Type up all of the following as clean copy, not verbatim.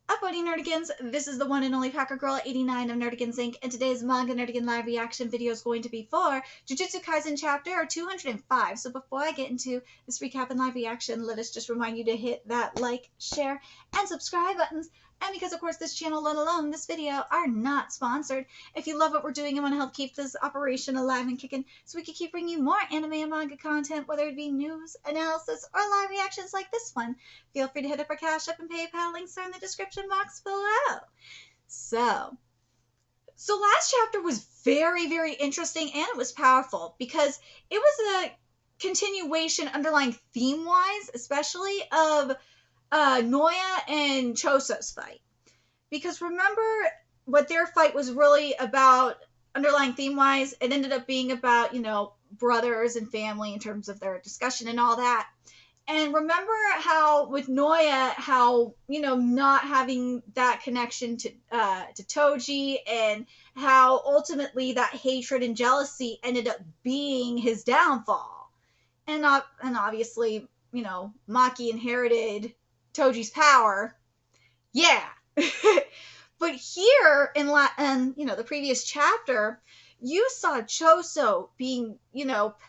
Up, buddy Nerdigans, this is the one and only Packer Girl 89 of Nerdigans Inc. And today's Manga Nerdigan live reaction video is going to be for Jujutsu Kaisen chapter 205. So before I get into this recap and live reaction, let us just remind you to hit that like, share, and subscribe buttons. And because, of course, this channel, let alone this video, are not sponsored. If you love what we're doing and want to help keep this operation alive and kicking so we can keep bringing you more anime and manga content, whether it be news, analysis, or live reactions like this one, feel free to hit up our Cash App and PayPal. Links are in the description box below. So last chapter was very, very interesting, and it was powerful because it was a continuation, underlying theme-wise, especially of Noya and Choso's fight. Because remember what their fight was really about, underlying theme-wise? It ended up being about, brothers and family in terms of their discussion and all that. And remember how with Noya, how, not having that connection to Toji, and how ultimately that hatred and jealousy ended up being his downfall. And obviously, Maki inherited Toji's power. Yeah. But here in the previous chapter, you saw Choso being,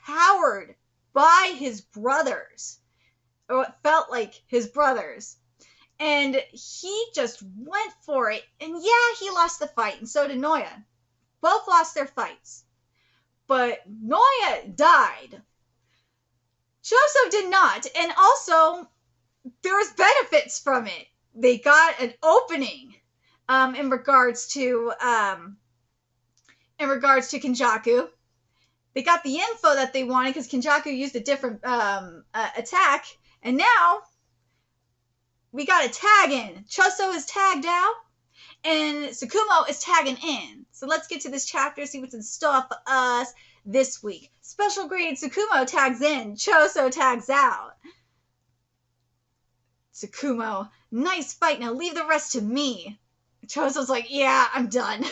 powered by his brothers. Or it felt like his brothers. And he just went for it. And yeah, he lost the fight, and so did Noya. Both lost their fights. But Noya died. Choso did not. And also, there was benefits from it. They got an opening in regards to Kenjaku. They got the info that they wanted because Kenjaku used a different attack, and now we got a tag in. Choso is tagged out, and Tsukumo is tagging in. So let's get to this chapter, see what's in store for us this week. Special grade Tsukumo tags in, Choso tags out. Tsukumo, nice fight, now leave the rest to me. Choso's like, yeah, I'm done.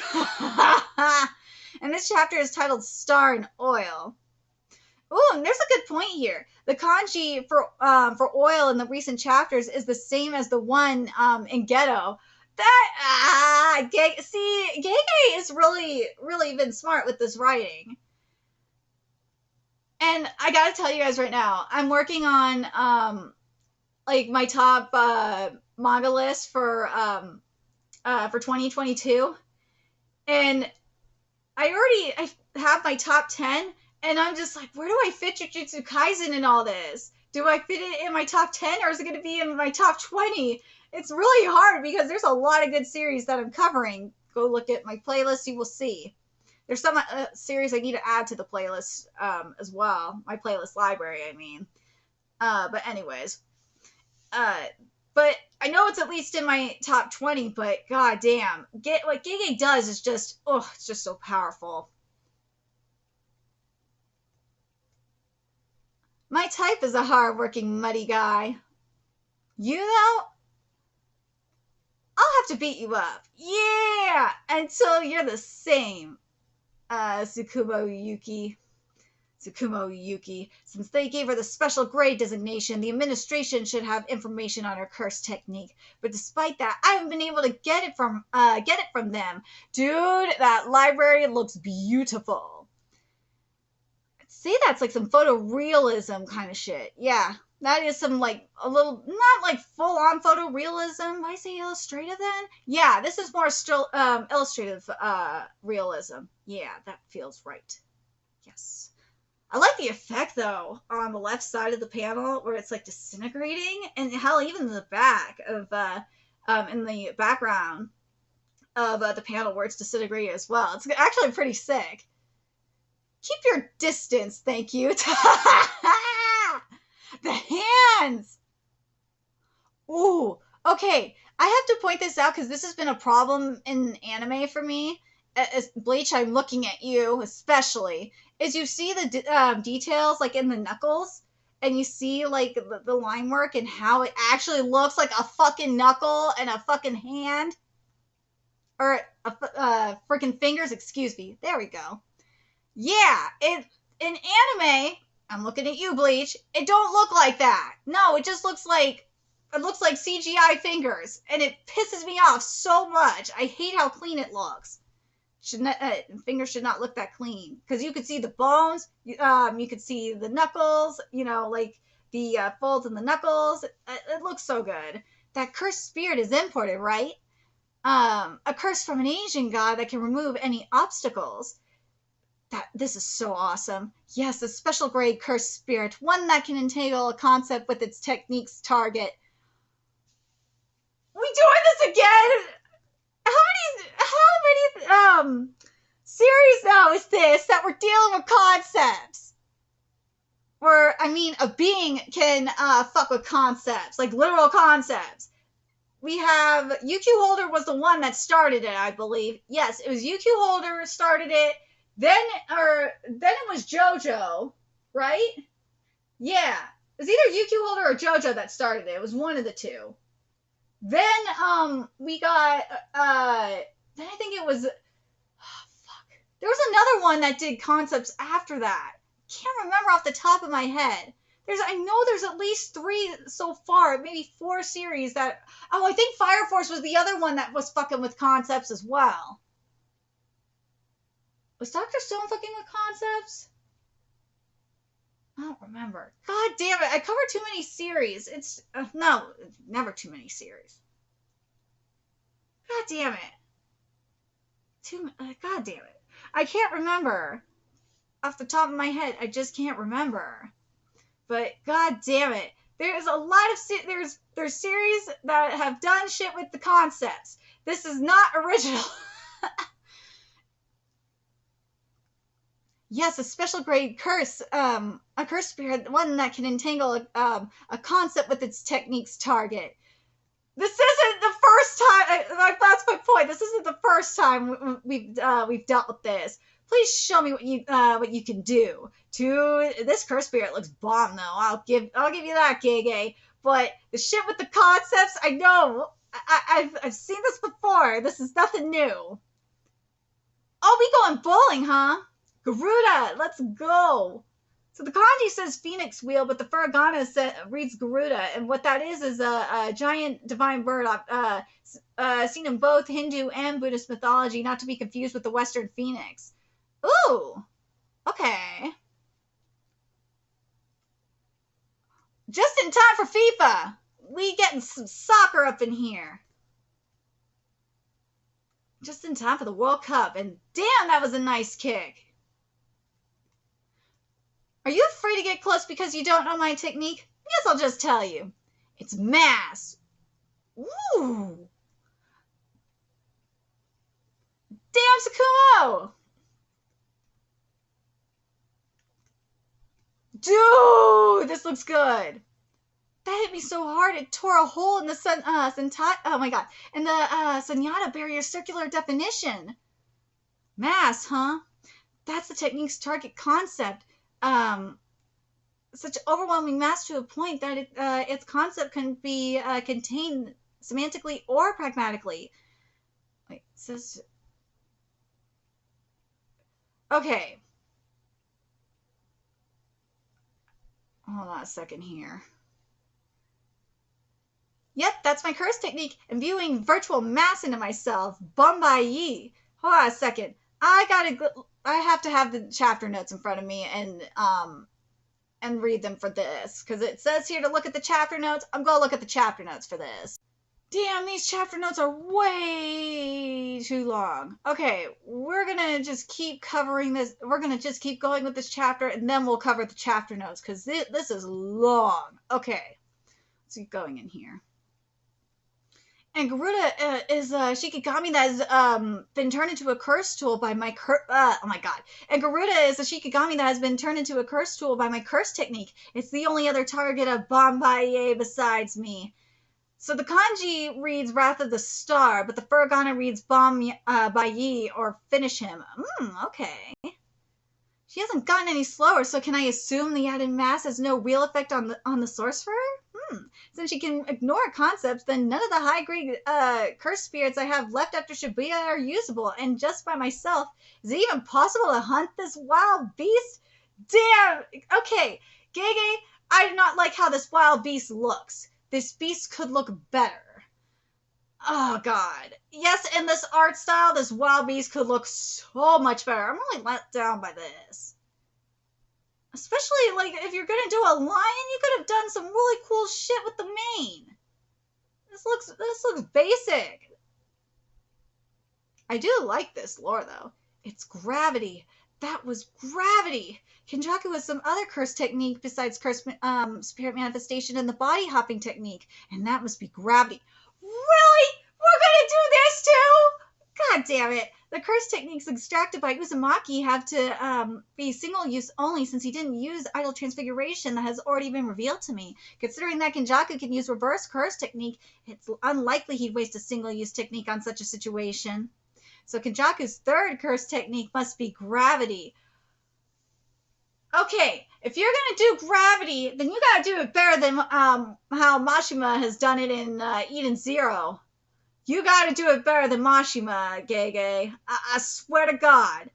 And this chapter is titled Star and Oil. Ooh, and there's a good point here. The kanji for oil in the recent chapters is the same as the one in Ghetto. Gege is really, really been smart with this writing. And I gotta tell you guys right now, I'm working on my top manga list for 2022, and I have my top 10, and I'm just like, where do I fit Jujutsu Kaisen in all this? Do I fit it in my top 10, or is it going to be in my top 20? It's really hard because there's a lot of good series that I'm covering. Go look at my playlist, you will see. There's some series I need to add to the playlist as well. My playlist library, I mean. But anyways. But I know it's at least in my top 20, but goddamn, what Gege does is just, it's just so powerful. My type is a hard-working, muddy guy. You, though? I'll have to beat you up. Yeah! Until you're the same, Tsukumo Yuki. Since they gave her the special grade designation, the administration should have information on her curse technique. But despite that, I haven't been able to get it from them. Dude, that library looks beautiful. I'd say that's like some photorealism kind of shit. Yeah, that is some a little, not like full-on photorealism. Why say illustrative then? Yeah, this is more still illustrative realism. Yeah, that feels right. Yes. I like the effect, though, on the left side of the panel where it's like disintegrating, and hell, even in the back of, in the background of the panel where it's disintegrating as well. It's actually pretty sick. Keep your distance, thank you. The hands! Ooh, okay. I have to point this out because this has been a problem in anime for me. As Bleach, I'm looking at you, especially. Is you see the details like in the knuckles, and you see like the line work and how it actually looks like a fucking knuckle and a fucking hand, or a freaking fingers. Excuse me. There we go. Yeah, in anime, I'm looking at you, Bleach. It don't look like that. No, it just looks like it looks like CGI fingers, and it pisses me off so much. I hate how clean it looks. Fingers should not look that clean, because you could see the bones, you could see the knuckles, like the folds in the knuckles. It looks so good. That cursed spirit is imported, right? A curse from an Asian god that can remove any obstacles. This is so awesome. Yes, a special grade cursed spirit, one that can entangle a concept with its technique's target. We doing this again? How many series now is this that we're dealing with concepts? Where, a being can fuck with concepts, like literal concepts. We have UQ Holder was the one that started it, I believe. Yes, it was UQ Holder started it. Then it was JoJo, right? Yeah, it was either UQ Holder or JoJo that started it. It was one of the two. Then we got then I think it was there was another one that did concepts after that. Can't remember off the top of my head. I know there's at least 3 so far, maybe 4 series that. Oh, I think Fire Force was the other one that was fucking with concepts as well. Was Dr. Stone fucking with concepts? I don't remember. God damn it! I covered too many series. It's no, never too many series. God damn it! God damn it! I can't remember off the top of my head. I just can't remember. But god damn it, there's a lot of there's series that have done shit with the concepts. This is not original. Yes, a special grade curse, a curse spirit, one that can entangle a concept with its technique's target. This isn't the first time. That's my point. This isn't the first time we've dealt with this. Please show me what you can do. This curse spirit looks bomb though. I'll give you that, Gege. But the shit with the concepts, I know. I've seen this before. This is nothing new. Oh, we going bowling, huh? Garuda, let's go. So the kanji says phoenix wheel, but the furigana reads Garuda, and what that is a giant divine bird seen in both Hindu and Buddhist mythology, not to be confused with the Western phoenix. Ooh, okay. Just in time for FIFA. We getting some soccer up in here. Just in time for the World Cup, and damn, that was a nice kick. Are you afraid to get close because you don't know my technique? Guess I'll just tell you. It's mass. Ooh. Damn, Sakumo! Dude, this looks good. That hit me so hard it tore a hole in the Sunyata barrier's circular definition. Mass, huh? That's the technique's target concept. Such overwhelming mass to a point that its concept can be contained semantically or pragmatically. Wait, it says. Okay. Hold on a second here. Yep, that's my curse technique, imbuing virtual mass into myself. Bombai. Hold on a second. I have to have the chapter notes in front of me and read them for this, because it says here to look at the chapter notes. I'm going to look at the chapter notes for this. Damn, these chapter notes are way too long. Okay, we're going to just keep covering this. We're going to just keep going with this chapter, and then we'll cover the chapter notes, because this is long. Okay, let's keep going in here. And Garuda is a Shikigami that has been turned into a curse tool by my oh my god. And Garuda is a Shikigami that has been turned into a curse tool by my curse technique. It's the only other target of Bombaye besides me. So the kanji reads Wrath of the Star, but the furigana reads Bombaye or finish him. Okay. She hasn't gotten any slower, so can I assume the added mass has no real effect on the sorcerer? Since she can ignore concepts, then none of the high-grade curse spirits I have left after Shibuya are usable, and just by myself. Is it even possible to hunt this wild beast? Damn! Okay, Gege, I do not like how this wild beast looks. this beast could look better. Oh, God. Yes, in this art style, this wild beast could look so much better. I'm really let down by this. Especially, like, if you're gonna do a lion, you could have done some really cool shit with the mane. This looks basic. I do like this lore, though. It's gravity. That was gravity. Kenjaku has some other curse technique besides curse spirit manifestation and the body hopping technique, and that must be gravity. Really? We're gonna do this too? God damn it. The curse techniques extracted by Uzumaki have to be single use only, since he didn't use idle transfiguration that has already been revealed to me. Considering that Kenjaku can use reverse curse technique, it's unlikely he'd waste a single use technique on such a situation. So Kenjaku's third curse technique must be gravity. Okay, if you're going to do gravity, then you got to do it better than how Mashima has done it in Eden Zero. You got to do it better than Mashima, Gege. I swear to God.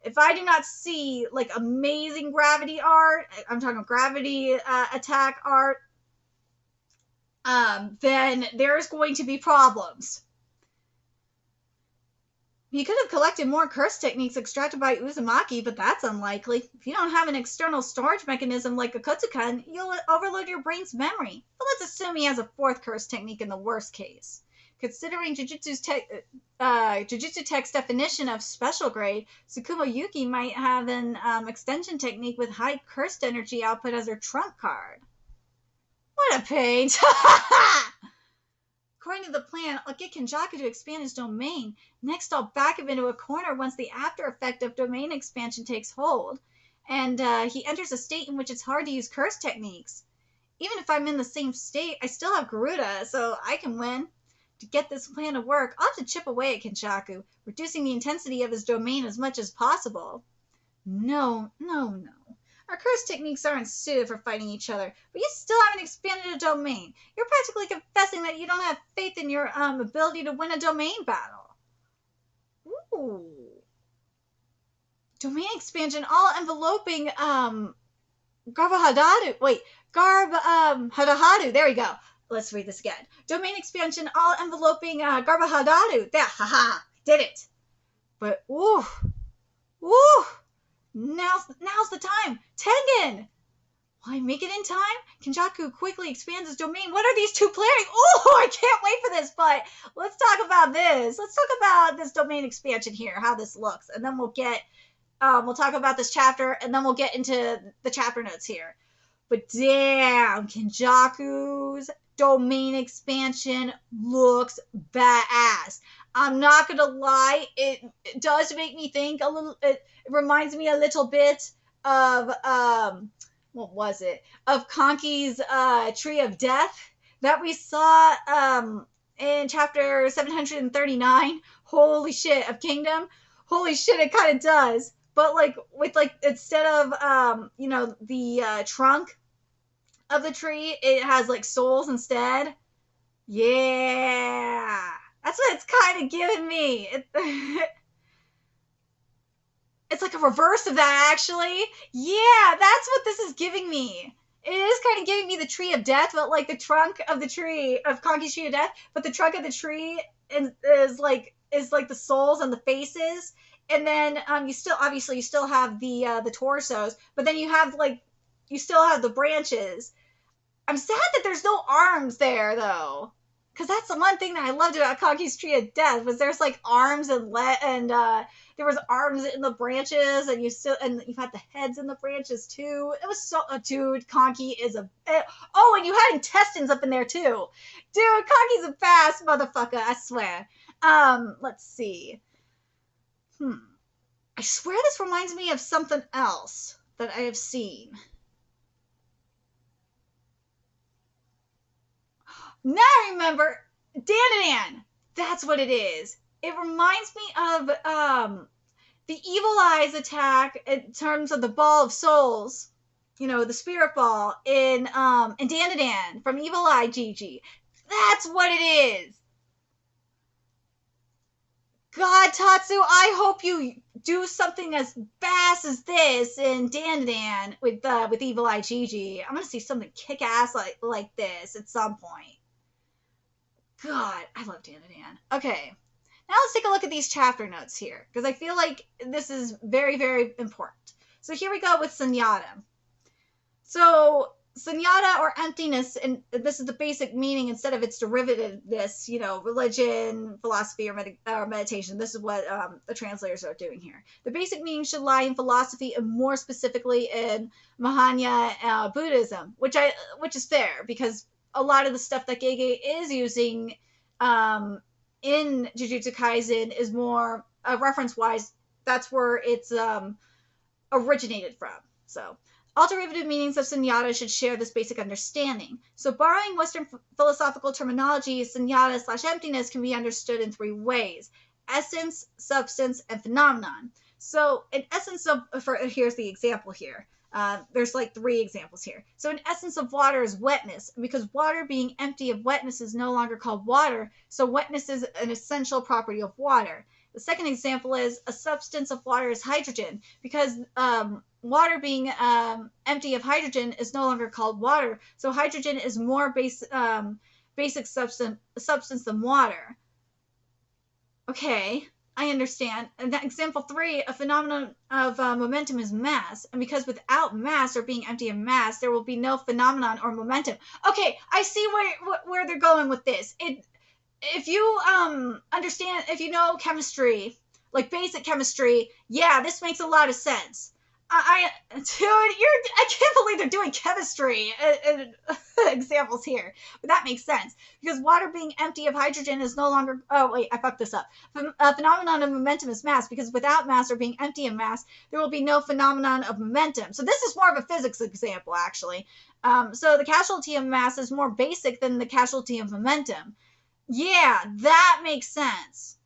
If I do not see, like, amazing gravity art, I'm talking gravity attack art, then there's going to be problems. You could have collected more curse techniques extracted by Uzumaki, but that's unlikely. If you don't have an external storage mechanism like a Kotukan, you'll overload your brain's memory. But let's assume he has a fourth curse technique in the worst case. Considering Jujutsu Tech's definition of special grade, Tsukumo Yuki might have an extension technique with high cursed energy output as her trump card. What a pain! According to the plan, I'll get Kenjaku to expand his domain. Next, I'll back him into a corner once the after effect of domain expansion takes hold, and he enters a state in which it's hard to use curse techniques. Even if I'm in the same state, I still have Garuda, so I can win. To get this plan to work, I'll have to chip away at Kenjaku, reducing the intensity of his domain as much as possible. No. Our curse techniques aren't suited for fighting each other, but you still haven't expanded a domain. You're practically confessing that you don't have faith in your ability to win a domain battle. Ooh. Domain expansion, all enveloping Hadahadu. Wait, Hadahadu. There we go. Let's read this again. Domain expansion, all enveloping Hadahadu. There, haha, did it. But ooh. Now's the time! Tengen! Will I make it in time? Kenjaku quickly expands his domain. What are these two planning? Oh, I can't wait for this, but let's talk about this. Let's talk about this domain expansion here, how this looks. And then we'll talk about this chapter, and then we'll get into the chapter notes here. But damn, Kenjaku's domain expansion looks badass. I'm not gonna lie, it does make me think a little. It reminds me a little bit of what was it? Of Conky's Tree of Death that we saw in chapter 739. Holy shit, of Kingdom. Holy shit, it kind of does. But like with like instead of the trunk of the tree, it has like souls instead. Yeah. That's what it's kind of giving me. It's like a reverse of that, actually. Yeah, that's what this is giving me. It is kind of giving me the Tree of Death, but like the trunk of the tree, of Conky's Tree of Death, but the trunk of the tree is like the souls and the faces. And then you still have the torsos, but then you still have the branches. I'm sad that there's no arms there, though. Because that's the one thing that I loved about Conky's Tree of Death, was there's like arms and there was arms in the branches, and you've had the heads in the branches too. It was so, dude, Conky is and you had intestines up in there too. Dude, Conky's a fast motherfucker, I swear. Let's see. I swear this reminds me of something else that I have seen. Now I remember, Danadan. That's what it is. It reminds me of the Evil Eyes attack in terms of the Ball of Souls. The Spirit Ball in Danadan from Evil Eye Gigi. That's what it is. God, Tatsu, I hope you do something as fast as this in Dan with Evil Eye Gigi. I'm gonna see something kick ass like this at some point. God, I love Dan. Okay, now let's take a look at these chapter notes here, because I feel like this is very, very important. So here we go with Sunyata. So sunyata or emptiness, and this is the basic meaning instead of its derivativeness, religion, philosophy, or meditation. This is what the translators are doing here. The basic meaning should lie in philosophy, and more specifically in Mahayana Buddhism, which is fair, because a lot of the stuff that Gege is using in Jujutsu Kaisen is more reference-wise. That's where it's originated from. So alternative meanings of sunyata should share this basic understanding. So borrowing Western philosophical terminology, sunyata/emptiness can be understood in three ways: essence, substance, and phenomenon. So in essence of, here's the example here. There's like three examples here. So an essence of water is wetness, and because water being empty of wetness is no longer called water, so wetness is an essential property of water. The second example is a substance of water is hydrogen, because water being empty of hydrogen is no longer called water, so hydrogen is more basic substance than water. Okay, I understand. And that example 3, a phenomenon of momentum is mass, and because without mass or being empty of mass, there will be no phenomenon or momentum. Okay, I see where they're going with this. If you understand, if you know chemistry, like basic chemistry, yeah, this makes a lot of sense. I can't believe they're doing chemistry examples here, but that makes sense, because water being empty of hydrogen is no longer. Oh wait, I fucked this up. A phenomenon of momentum is mass, because without mass or being empty of mass, there will be no phenomenon of momentum. So this is more of a physics example, actually. So the casualty of mass is more basic than the casualty of momentum. Yeah, that makes sense.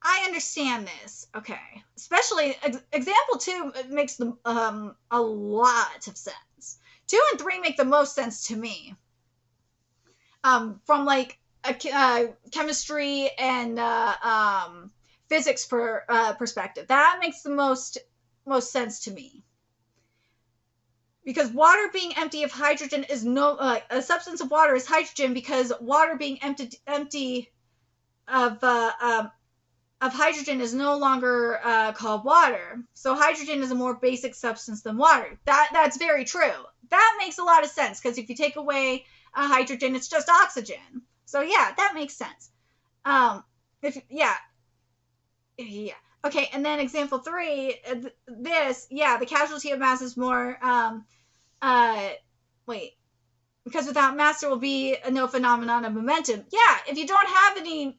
I understand this. Okay. Especially example 2 makes a lot of sense. 2 and 3 make the most sense to me. From like a chemistry and physics perspective, that makes the most sense to me. Because water being empty of hydrogen is a substance of water is hydrogen, because water being empty of hydrogen is no longer called water. So hydrogen is a more basic substance than water. That's very true. That makes a lot of sense, because if you take away hydrogen, it's just oxygen. So yeah, that makes sense. Yeah. Okay, and then example 3, the casualty of mass is more because without mass there will be no phenomenon of momentum. Yeah, if you don't have any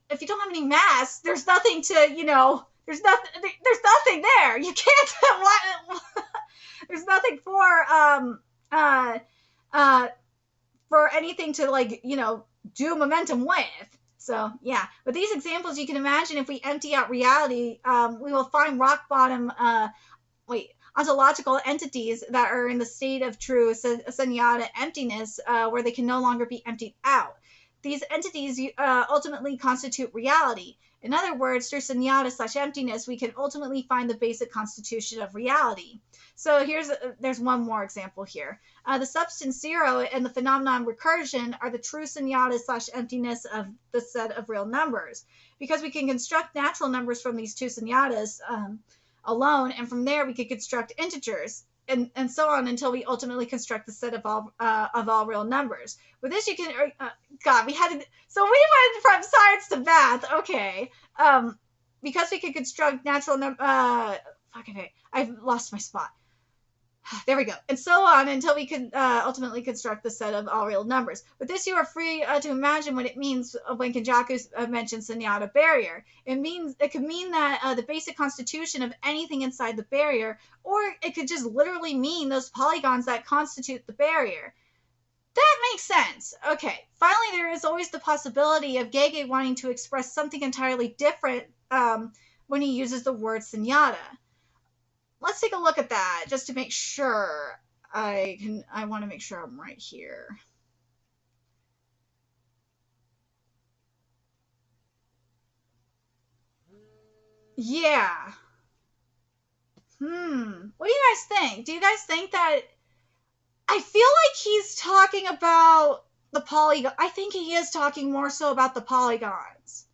mass, there's nothing to, there's nothing there. You can't there's nothing for anything to, like, do momentum with. So yeah, but these examples, you can imagine, if we empty out reality, we will find rock bottom ontological entities that are in the state of true sunyata emptiness, where they can no longer be emptied out. These entities ultimately constitute reality. In other words, through sunyata/emptiness, we can ultimately find the basic constitution of reality. So there's one more example here. The substance zero and the phenomenon recursion are the true sunyata/emptiness of the set of real numbers. Because we can construct natural numbers from these two sunyatas alone, and from there we could construct integers, and so on, until we ultimately construct the set of all real numbers. With this, you can we went from science to math. Okay, because we could construct natural I've lost my spot. There we go. And so on until we could ultimately construct the set of all real numbers. With this, you are free to imagine what it means when Kenjaku mentions sunyata barrier. It could mean that the basic constitution of anything inside the barrier, or it could just literally mean those polygons that constitute the barrier. That makes sense. Okay. Finally, there is always the possibility of Gege wanting to express something entirely different when he uses the word sunyata. Let's take a look at that just to make sure I want to make sure I'm right here. Yeah. What do you guys think? Do you guys think that... I feel like he's talking about the polygon. I think he is talking more so about the polygons.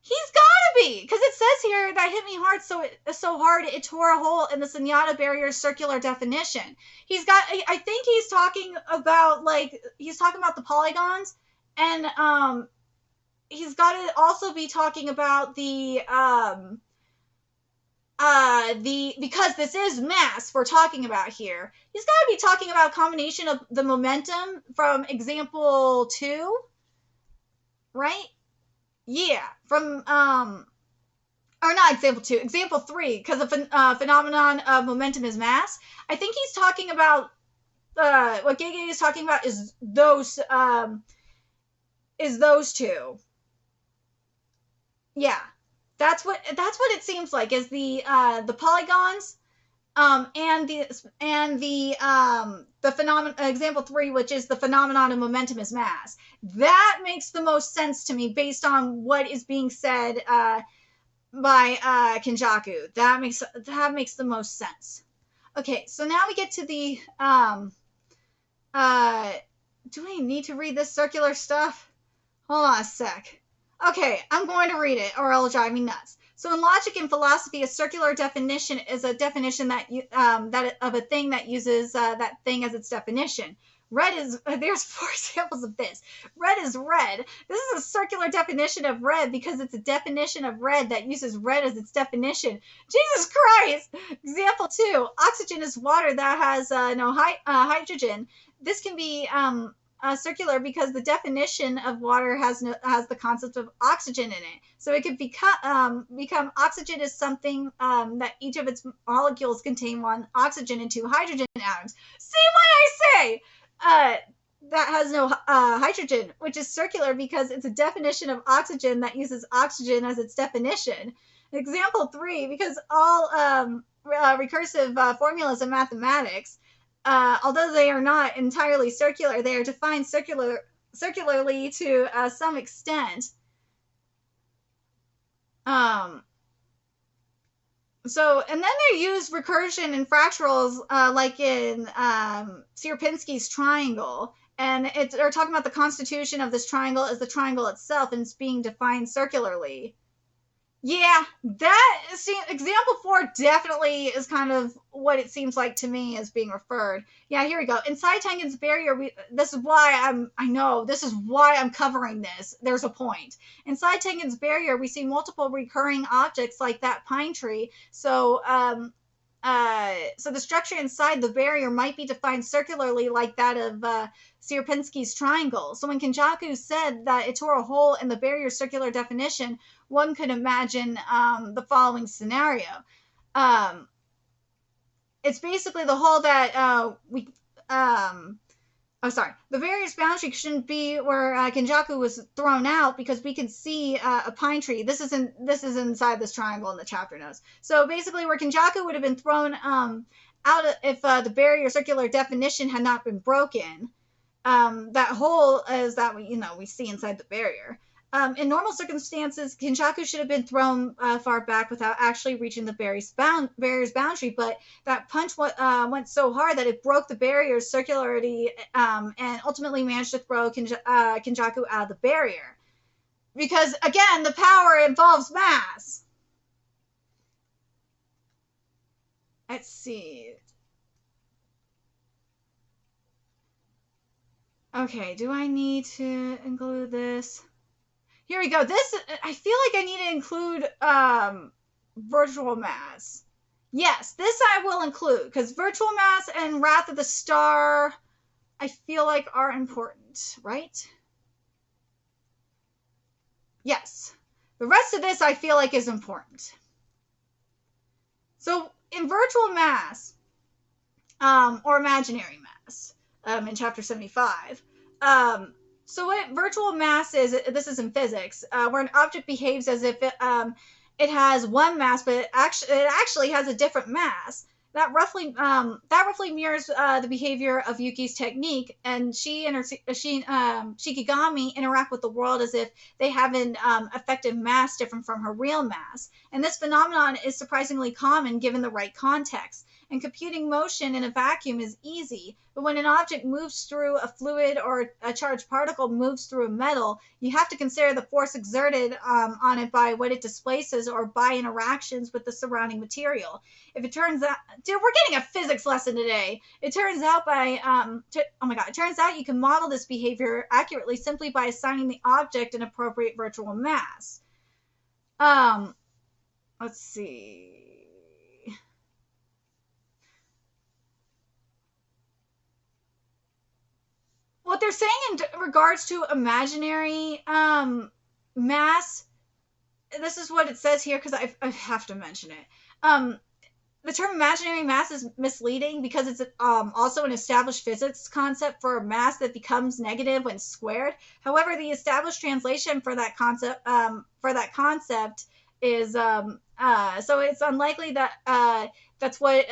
He's gotta be, because it says here that hit me hard so hard it tore a hole in the Sunyata barrier's circular definition. I think he's talking about the polygons, and he's got to also be talking about because this is mass we're talking about here. He's got to be talking about a combination of the momentum from example 2, right? Yeah, from or not example 2, example 3, because the phenomenon of momentum is mass. I think he's talking about what Gege is talking about is those two. Yeah, that's what it seems like, is the polygons, and the phenomenon, example 3, which is the phenomenon of momentum is mass. That makes the most sense to me based on what is being said by Kenjaku. That makes the most sense. Okay, so now we get to the do I need to read this circular stuff? Hold on a sec. Okay, I'm going to read it or it'll drive me nuts. So in logic and philosophy, a circular definition is a definition that of a thing that uses that thing as its definition. There's 4 examples of this. Red is red. This is a circular definition of red because it's a definition of red that uses red as its definition. Jesus Christ! Example 2, oxygen is water that has no hydrogen. This can be circular because the definition of water has the concept of oxygen in it. So it could become oxygen is something that each of its molecules contain 1 oxygen and 2 hydrogen atoms. See what I say? That has no hydrogen, which is circular because it's a definition of oxygen that uses oxygen as its definition. Example 3, because all recursive formulas in mathematics, although they are not entirely circular, they are defined circularly to some extent. So, and then they use recursion and fractals, like in Sierpinski's triangle, and they're talking about the constitution of this triangle as the triangle itself, and it's being defined circularly. Yeah, example 4 definitely is kind of what it seems like to me as being referred. Yeah, here we go. Inside Tengen's barrier, this is why I'm covering this. There's a point. Inside Tengen's barrier, we see multiple recurring objects like that pine tree. So the structure inside the barrier might be defined circularly like that of Sierpinski's triangle. So when Kenjaku said that it tore a hole in the barrier's circular definition, one could imagine the following scenario. It's basically the hole that the barrier's boundary shouldn't be where Kenjaku was thrown out, because we can see a pine tree. This is inside this triangle in the chapter notes. So basically, where Kenjaku would have been thrown out if the barrier circular definition had not been broken. That hole is that we see inside the barrier. In normal circumstances, Kenjaku should have been thrown far back without actually reaching the barrier's boundary, but that punch went so hard that it broke the barrier's circularity and ultimately managed to throw Kenjaku out of the barrier. Because, again, the power involves mass. Let's see. Okay, do I need to include this? Here we go. This, I feel like I need to include virtual mass. Yes, this I will include, because virtual mass and Wrath of the Star, I feel like are important, right? Yes. The rest of this I feel like is important. So in virtual mass, or imaginary mass, in chapter 75, so what virtual mass is, this is in physics, where an object behaves as if it has one mass, but it actually has a different mass. That roughly mirrors the behavior of Yuki's technique, and she and Shikigami interact with the world as if they have an effective mass different from her real mass. And this phenomenon is surprisingly common given the right context. And computing motion in a vacuum is easy, but when an object moves through a fluid or a charged particle moves through a metal, you have to consider the force exerted on it by what it displaces or by interactions with the surrounding material. If it turns out, dude, we're getting a physics lesson today. It turns out it turns out you can model this behavior accurately simply by assigning the object an appropriate virtual mass. Let's see. What they're saying in regards to imaginary mass, this is what it says here because I have to mention it. The term imaginary mass is misleading because it's also an established physics concept for a mass that becomes negative when squared. However, the established translation for that concept is so it's unlikely that that's what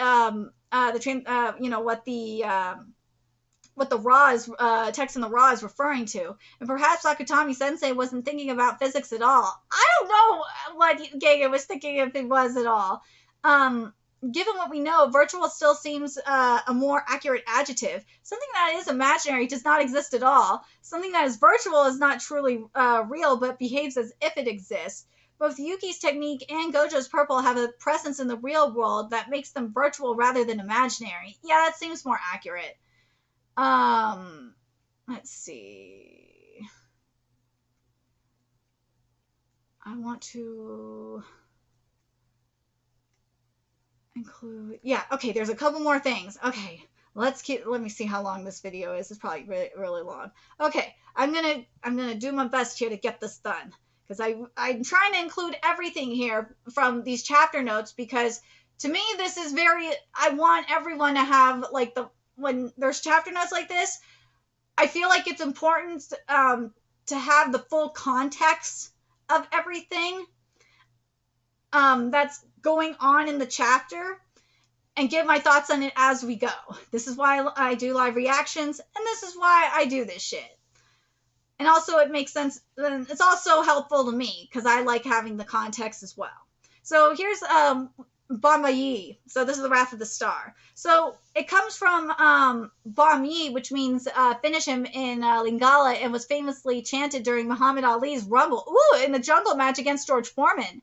what the raw is text in the raw is referring to. And perhaps Akutami Sensei wasn't thinking about physics at all. I don't know what Gege was thinking if it was at all. Given what we know, virtual still seems a more accurate adjective. Something that is imaginary does not exist at all. Something that is virtual is not truly real, but behaves as if it exists. Both Yuki's technique and Gojo's purple have a presence in the real world that makes them virtual rather than imaginary. Yeah, that seems more accurate. Let's see. I want to include, yeah, okay, there's a couple more things. Okay, let me see how long this video is. It's probably really, really long. Okay, I'm gonna do my best here to get this done because I'm trying to include everything here from these chapter notes because to me this is I want everyone to have like when there's chapter notes like this, I feel like it's important to have the full context of everything that's going on in the chapter and give my thoughts on it as we go. This is why I do live reactions, and this is why I do this shit. And also it makes sense, and it's also helpful to me because I like having the context as well. So here's Bamba Yi. So this is the Wrath of the Star. So it comes from Bam Yi, which means finish him in Lingala, and was famously chanted during Muhammad Ali's Rumble in the jungle match against George Foreman.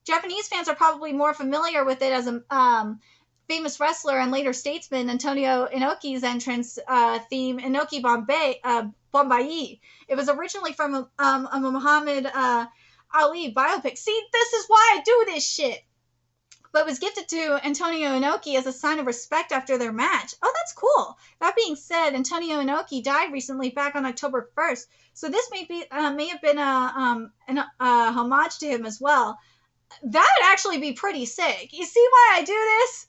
Japanese fans are probably more familiar with it as a famous wrestler and later statesman Antonio Inoki's entrance theme, Inoki Bombai. It was originally from a Muhammad Ali biopic. See, this is why I do this shit. But was gifted to Antonio Inoki as a sign of respect after their match. Oh, that's cool. That being said, Antonio Inoki died recently back on October 1st, so this may have been a homage to him as well. That would actually be pretty sick. You see why I do this?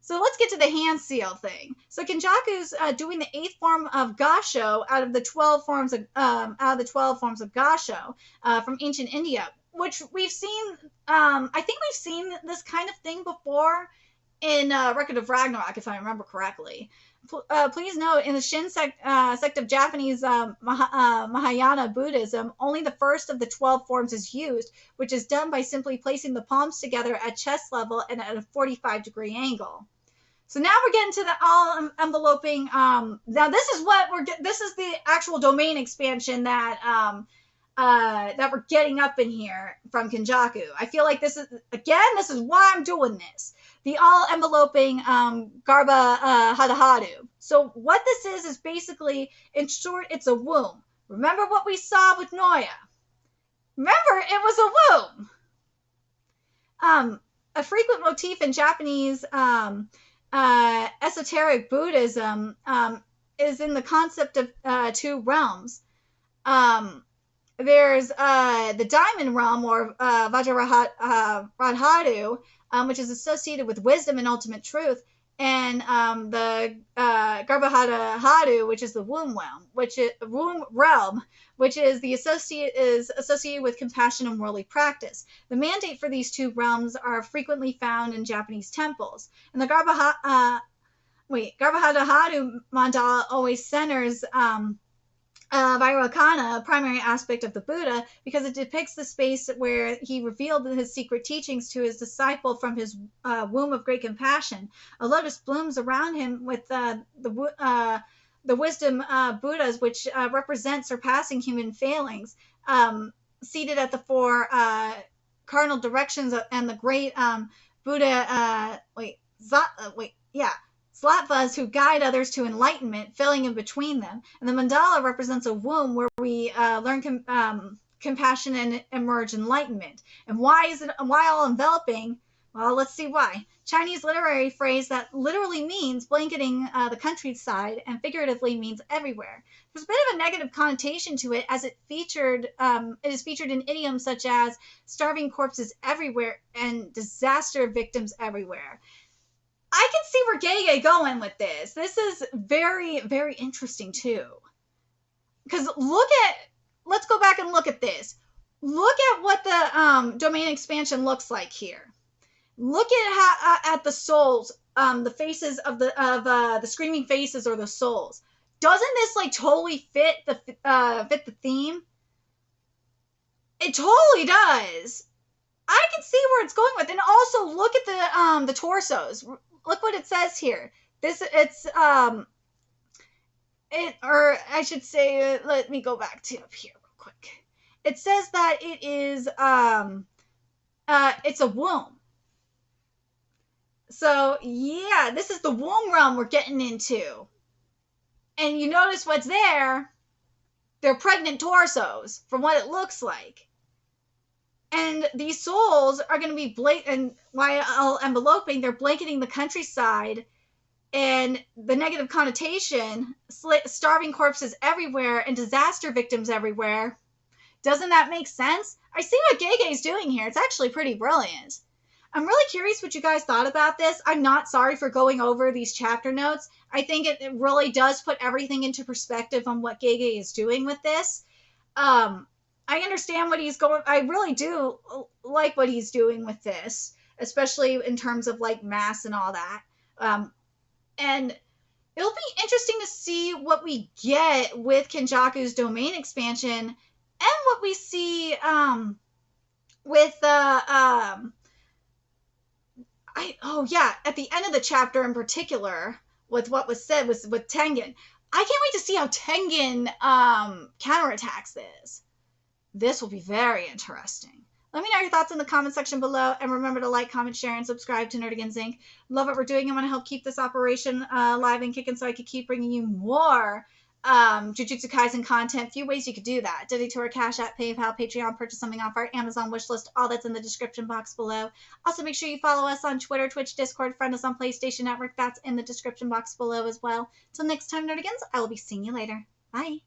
So let's get to the hand seal thing. So Kenjaku's doing the 8th form of Gasho out of the 12 forms of Gasho from ancient India, which we've seen. I think we've seen this kind of thing before in Record of Ragnarok, if I remember correctly. Please note, in the Shin sect of Japanese Mahayana Buddhism, only the first of the 12 forms is used, which is done by simply placing the palms together at chest level and at a 45-degree angle. So now we're getting to the all-enveloping. Now this is the actual domain expansion that we're getting up in here from Kenjaku. I feel like this is why I'm doing this. The all-enveloping Garba Hadaharu. So what this is basically, in short, it's a womb. Remember what we saw with Noya? Remember, it was a womb. A frequent motif in Japanese esoteric Buddhism is in the concept of two realms. There's the diamond realm, or Vajrasattva, which is associated with wisdom and ultimate truth, and the Garbhadra Hadu, which is the womb realm, which is associated with compassion and worldly practice. The mandate for these two realms are frequently found in Japanese temples, and the Garbhadra Hadu mandala always centers Vairocana, a primary aspect of the Buddha, because it depicts the space where he revealed his secret teachings to his disciple from his womb of great compassion. A lotus blooms around him with the wisdom Buddhas, which represent surpassing human failings, seated at the four cardinal directions and the great Buddha. Sattvas who guide others to enlightenment, filling in between them. And the mandala represents a womb where we learn compassion and emerge enlightenment. And why all enveloping? Well, let's see why. Chinese literary phrase that literally means blanketing the countryside and figuratively means everywhere. There's a bit of a negative connotation to it, as it is featured in idioms such as starving corpses everywhere and disaster victims everywhere. I can see where Gege going with this. This is very, very interesting too. Because let's go back and look at this. Look at what the domain expansion looks like here. Look at the souls, the faces of the screaming faces or the souls. Doesn't this like totally fit the theme? It totally does. I can see where it's going with, and also look at the torsos. Look what it says here. Or I should say, let me go back to up here real quick. It says that it is, it's a womb. So yeah, this is the womb realm we're getting into. And you notice what's there? They're pregnant torsos, from what it looks like. And these souls are going to be while enveloping, they're blanketing the countryside, and the negative connotation, starving corpses everywhere and disaster victims everywhere. Doesn't that make sense? I see what Gege's doing here. It's actually pretty brilliant. I'm really curious what you guys thought about this. I'm not sorry for going over these chapter notes. I think it really does put everything into perspective on what Gege is doing with this. I understand what he's going. I really do like what he's doing with this, especially in terms of like mass and all that. And it'll be interesting to see what we get with Kenjaku's domain expansion and what we see with at the end of the chapter in particular, with what was said with Tengen. I can't wait to see how Tengen counterattacks this. This will be very interesting. Let me know your thoughts in the comment section below, and remember to like, comment, share, and subscribe to Nerdigans Inc. Love what we're doing. I want to help keep this operation live and kicking so I could keep bringing you more Jujutsu Kaisen content. Few ways you could do that. Donate to our Cash App, PayPal, Patreon, purchase something off our Amazon wishlist. All that's in the description box below. Also, make sure you follow us on Twitter, Twitch, Discord, friend us on PlayStation Network. That's in the description box below as well. Till next time, Nerdigans, I will be seeing you later. Bye.